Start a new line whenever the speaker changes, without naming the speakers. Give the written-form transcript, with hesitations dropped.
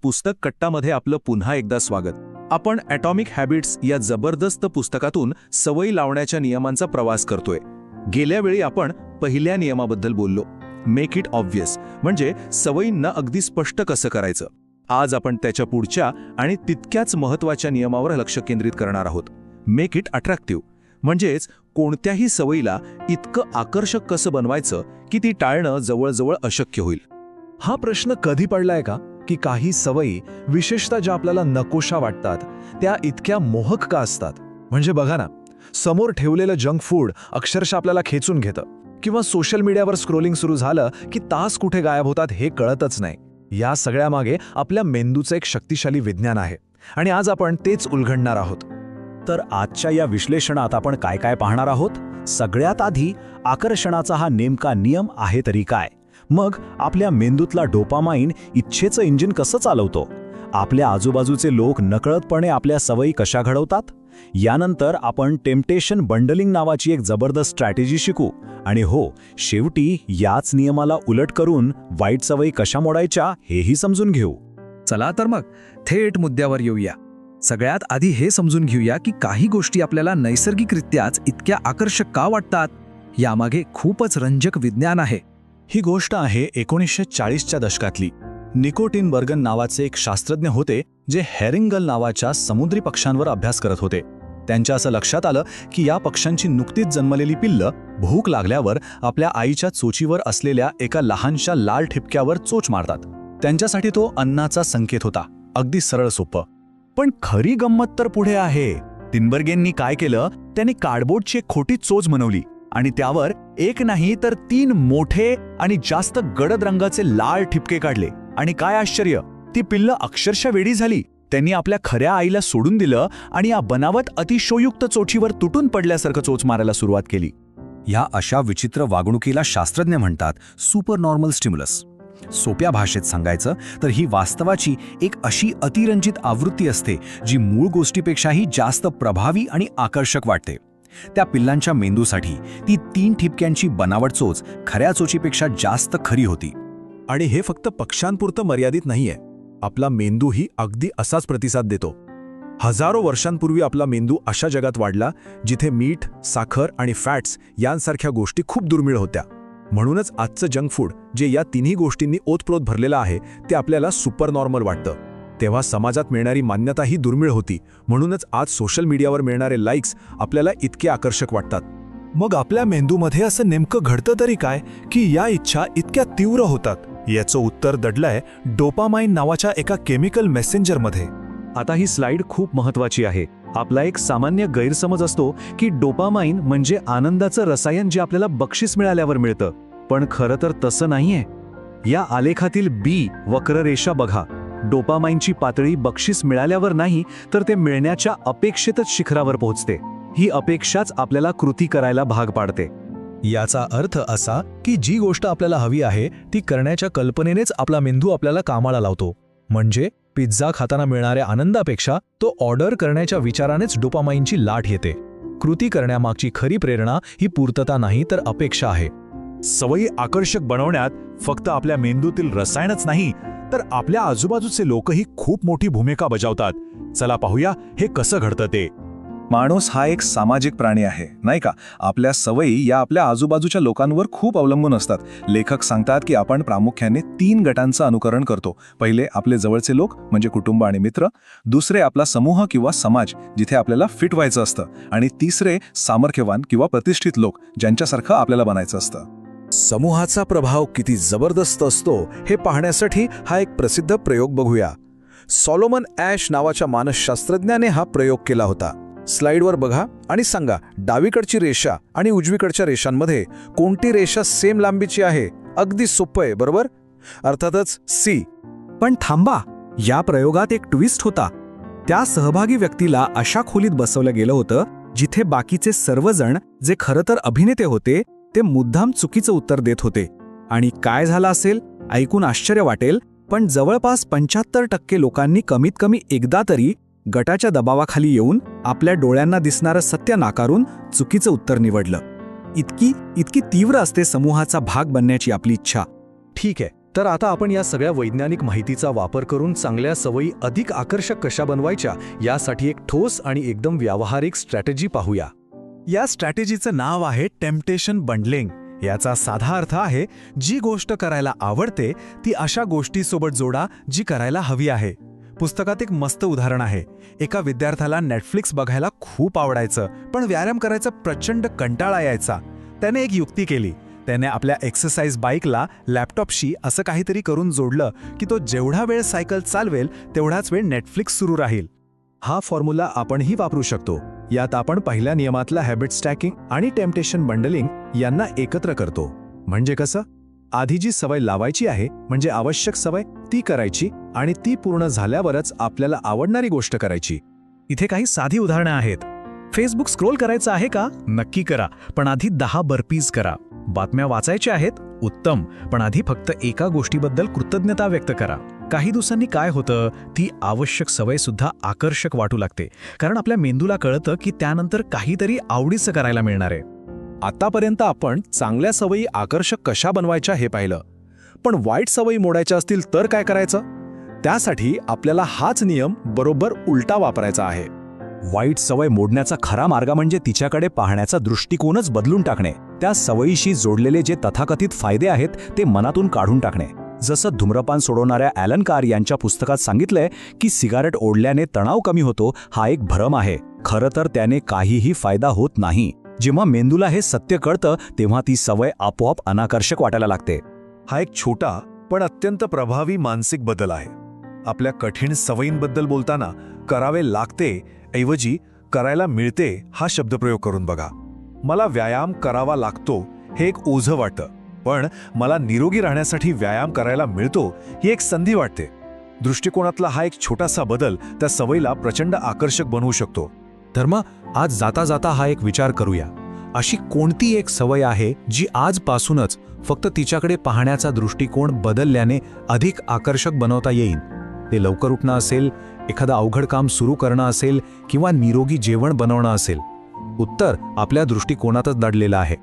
पुस्तक कट्टामध्ये आपलं पुन्हा एकदा स्वागत. आपण ॲटॉमिक हॅबिट्स या जबरदस्त पुस्तकातून सवयी लावण्याच्या नियमांचा प्रवास करतोय. गेल्या वेळी आपण पहिल्या नियमाबद्दल बोललो, मेक इट ऑब्व्हियस, म्हणजे सवयींना अगदी स्पष्ट कसं करायचं. आज आपण त्याच्या पुढच्या आणि तितक्याच महत्त्वाच्या नियमावर लक्ष केंद्रित करणार आहोत, मेक इट अट्रॅक्टिव्ह. म्हणजेच कोणत्याही सवयीला इतकं आकर्षक कसं बनवायचं की ती टाळणं जवळजवळ अशक्य होईल.
हा प्रश्न कधी पडलाय का की काही सवयी, विशेषतः ज्या आपल्याला नकोशा वाटतात, त्या इतक्या मोहक का असतात? म्हणजे बघा ना, समोर ठेवलेलं जंक फूड अक्षरशः आपल्याला खेचून घेतं, किंवा सोशल मीडियावर स्क्रोलिंग सुरू झालं की तास कुठे गायब होतात हे कळतच नाही. या सगळ्यामागे आपल्या मेंदूचं एक शक्तिशाली विज्ञान आहे, आणि आज आपण तेच उलगडणार आहोत.
तर आजच्या या विश्लेषणात आपण काय काय पाहणार आहोत? सगळ्यात आधी आकर्षणाचा हा नेमका नियम आहे तरी काय? मग आपल्या मेंदूतला डोपामाइन इच्छेचं इंजिन कसं चालवतो? आपल्या आजूबाजूचे लोक नकळतपणे आपल्या सवयी कशा घडवतात? यानंतर आपण टेम्पटेशन बंडलिंग नावाची एक जबरदस्त स्ट्रॅटेजी शिकू. आणि हो, शेवटी याच नियमाला उलट करून वाईट सवयी कशा मोडायच्या हेही समजून घेऊ.
चला तर मग थेट मुद्द्यावर येऊया. सगळ्यात आधी हे समजून घेऊया की काही गोष्टी आपल्याला नैसर्गिकरित्याच इतक्या आकर्षक का वाटतात. यामागे खूपच रंजक विज्ञान आहे.
ही गोष्ट आहे 1940च्या दशकातली. निकोटीन बर्गन नावाचे एक शास्त्रज्ञ होते जे हेरिंगल नावाच्या समुद्री पक्ष्यांवर अभ्यास करत होते. त्यांच्या असं लक्षात आलं की या पक्ष्यांची नुकतीच जन्मलेली पिल्लं भूक लागल्यावर आपल्या आईच्या चोचीवर असलेल्या एका लहानशा लाल ठिपक्यावर चोच मारतात. त्यांच्यासाठी तो अन्नाचा संकेत होता, अगदी सरळ सोपं. पण खरी गंमत तर पुढे आहे. तिनबर्गेंनी काय केलं, त्यांनी कार्डबोर्डची एक खोटी चोच बनवली आणि त्यावर एक नाही तर 3 मोठे आणि जास्त गडद रंगाचे लाल ठिपके काढले. आणि काय आश्चर्य, ती पिल्लं अक्षरशः वेडी झाली. त्यांनी आपल्या खऱ्या आईला सोडून दिलं आणि या बनावट अतिशयोयुक्त चोचीवर तुटून पडल्यासारखं चोच मारायला सुरुवात केली.
या अशा विचित्र वागणुकीला शास्त्रज्ञ म्हणतात सुपर नॉर्मल स्टिम्युलस. सोप्या भाषेत सांगायचं तर ही वास्तवाची एक अशी अतिरंजित आवृत्ती असते जी मूळ गोष्टीपेक्षाही जास्त प्रभावी आणि आकर्षक वाटते. त्या पिल्लांच्या मेंदूसाठी ती 3 ठिपक्यांची बनावट चोच खऱ्या चोचीपेक्षा जास्त खरी होती.
आणि हे फक्त पक्ष्यांपुरतं मर्यादित नाहीये. आपला मेंदूही अगदी असाच प्रतिसाद देतो. हजारो वर्षांपूर्वी आपला मेंदू अशा जगात वाढला जिथे मीठ, साखर आणि फॅट्स यांसारख्या गोष्टी खूप दुर्मिळ होत्या. म्हणूनच आजचं जंक फूड, जे या तिन्ही गोष्टींनी ओतप्रोत भरलेलं आहे, ते आपल्याला सुपर नॉर्मल वाटतं. तेव्हा समाजात मिळणारी मान्यताही दुर्मिळ होती. म्हणूनच आज सोशल मीडियावर मिळणारे लाईक्स आपल्याला इतके आकर्षक वाटतात. मग आपल्या मेंदूमध्ये असं नेमकं घडतं तरी काय की या इच्छा इतक्या तीव्र होतात? याचं उत्तर दडलंय डोपामाइन नावाच्या एका केमिकल मेसेंजरमध्ये.
आता ही स्लाइड खूप महत्त्वाची आहे. आपला एक सामान्य गैरसमज असतो की डोपामाइन म्हणजे आनंदाचं रसायन जे आपल्याला बक्षीस मिळाल्यावर मिळतं. पण खरं तर तसं नाहीये. या आलेखातील बी वक्ररेषा बघा. डोपामाइनची पातळी बक्षीस मिळाल्यावर नाही तर ते मिळण्याच्या अपेक्षेतच शिखरावर पोहोचते. ही अपेक्षाच आपल्याला कृती करायला भाग पाडते.
याचा अर्थ असा की जी गोष्ट आपल्याला हवी आहे ती करण्याच्या कल्पनेनेच आपला मेंदू आपल्याला कामाला लावतो. म्हणजे पिझ्झा खाताना मिळणाऱ्या आनंदापेक्षा तो ऑर्डर करण्याच्या विचारानेच डोपामाइनची लाट येते. कृती करण्यामागची खरी प्रेरणा ही पूर्तता नाही तर अपेक्षा आहे.
सवयी आकर्षक बनवण्यात फक्त आपल्या मेंदूतील रसायनच नाही तर आपल्या आजूबाजूचे लोकही खूप मोठी भूमिका बजावतात. चला पाहूया हे कसं घडतं ते.
माणूस हा एक सामाजिक प्राणी आहे, नाही का? आपल्या सवयी या आपल्या आजूबाजूच्या लोकांवर खूप अवलंबून असतात. लेखक सांगतात की आपण प्रामुख्याने 3 गटांचं अनुकरण करतो. पहिले आपले जवळचे लोक म्हणजे कुटुंब आणि मित्र, दुसरे आपला समूह किंवा समाज जिथे आपल्याला फिट व्हायचं असतं, आणि तिसरे सामर्थ्यवान किंवा प्रतिष्ठित लोक ज्यांच्यासारखं आपल्याला बनायचं असतं. समूहाचा प्रभाव किती जबरदस्त असतो हे पाहण्यासाठी हा एक प्रसिद्ध प्रयोग बघूया. सॉलोमन ॲश नावाच्या मानसशास्त्रज्ञाने हा प्रयोग केला होता. स्लाइडवर बघा आणि सांगा, डावीकडची रेषा आणि उजवीकडच्या रेषांमध्ये कोणती रेषा सेम लांबीची आहे? अगदी सोपं आहे, बरोबर? अर्थातच सी.
पण थांबा, या प्रयोगात एक ट्विस्ट होता. त्या सहभागी व्यक्तीला अशा खोलीत बसवलं गेलं होतं जिथे बाकीचे सर्वजण, जे खरं तर अभिनेते होते, ते मुद्दाम चुकीचं उत्तर देत होते. आणि काय झालं असेल ऐकून आश्चर्य वाटेल, पण जवळपास 75% लोकांनी कमीत कमी एकदा तरी गटाच्या दबावाखाली येऊन आपल्या डोळ्यांना दिसणारं सत्य नाकारून चुकीचं उत्तर निवडलं. इतकी तीव्र असते समूहाचा भाग बनण्याची आपली इच्छा.
ठीक आहे, तर आता आपण या सगळ्या वैज्ञानिक माहितीचा वापर करून चांगल्या सवयी अधिक आकर्षक कशा बनवायच्या यासाठी एक ठोस आणि एकदम व्यावहारिक स्ट्रॅटेजी पाहूया.
या स्ट्रॅटेजीचं नाव आहे टेम्पटेशन बंडलिंग. याचा साधा अर्थ आहे, जी गोष्ट करायला आवडते ती अशा गोष्टीसोबत जोडा जी करायला हवी आहे. पुस्तकात एक मस्त उदाहरण आहे. एका विद्यार्थ्याला नेटफ्लिक्स बघायला खूप आवडायचं, पण व्यायाम करायचा प्रचंड कंटाळा यायचा. त्याने एक युक्ती केली. त्याने आपल्या एक्सरसाइज बाईकला लॅपटॉपशी असं काहीतरी करून जोडलं की तो जेवढा वेळ सायकल चालवेल तेवढाच वेळ नेटफ्लिक्स सुरू राहील.
हा फॉर्म्युला आपणही वापरू शकतो. यात आपण पहिल्या नियमातला हॅबिट स्टॅकिंग आणि टेम्पटेशन बंडलिंग यांना एकत्र करतो. म्हणजे कसं? आधी जी सवय लावायची आहे, म्हणजे आवश्यक सवय, ती करायची आणि ती पूर्ण झाल्यावरच आपल्याला आवडणारी गोष्ट करायची.
इथे काही साधी उदाहरणं आहेत. फेसबुक स्क्रोल करायचं आहे का? नक्की करा, पण आधी 10 बर्पीज करा. बातम्या वाचायच्या आहेत? उत्तम, पण आधी फक्त एका गोष्टीबद्दल कृतज्ञता व्यक्त करा. काही दिवसांनी काय होतं, ती आवश्यक सवय सुद्धा आकर्षक वाटू लागते, कारण आपल्या मेंदूला कळतं की त्यानंतर काहीतरी आवडीचं करायला मिळणार आहे.
आतापर्यंत आपण चांगल्या सवयी आकर्षक कशा बनवायच्या हे पाहिलं, पण वाईट सवयी मोडायच्या असतील तर काय करायचं? त्यासाठी आपल्याला हाच नियम बरोबर उलटा वापरायचा आहे.
वाईट सवय मोडण्याचा खरा मार्ग म्हणजे तिच्याकडे पाहण्याचा दृष्टिकोनच बदलून टाकणे. त्या सवयीशी जोडलेले जे तथाकथित फायदे आहेत ते मनातून काढून टाकणे. जसं धूम्रपान सोडवणाऱ्या ॲलन कार यांच्या पुस्तकात सांगितलंय की सिगारेट ओढल्याने तणाव कमी होतो हा एक भ्रम आहे. खरं तर त्याने काहीही फायदा होत नाही. जेव्हा मेंदूला हे सत्य कळतं तेव्हा ती सवय आपोआप अनाकर्षक वाटायला लागते.
हा एक छोटा पण अत्यंत प्रभावी मानसिक बदल आहे. आपल्या कठीण सवयींबद्दल बोलताना करावे लागते ऐवजी करायला मिळते हा शब्दप्रयोग करून बघा. मला व्यायाम करावा लागतो हे एक ओझं वाटतं, पण मला निरोगी राहण्यासाठी व्यायाम करायला मिळतो ही एक संधी वाटते. दृष्टिकोनातला हा एक छोटासा बदल त्या सवयीला प्रचंड आकर्षक बनवू शकतो.
तर मग आज जाता जाता हा एक विचार करूया. अशी कोणती एक सवय आहे जी आजपासूनच फक्त तिच्याकडे पाहण्याचा दृष्टिकोन बदलल्याने अधिक आकर्षक बनवता येईल? ते लवकर उठणं असेल, एखादं अवघड काम सुरू करणं असेल किंवा निरोगी जेवण बनवणं असेल. उत्तर आपल्या दृष्टिकोनातच दडलेलं आहे.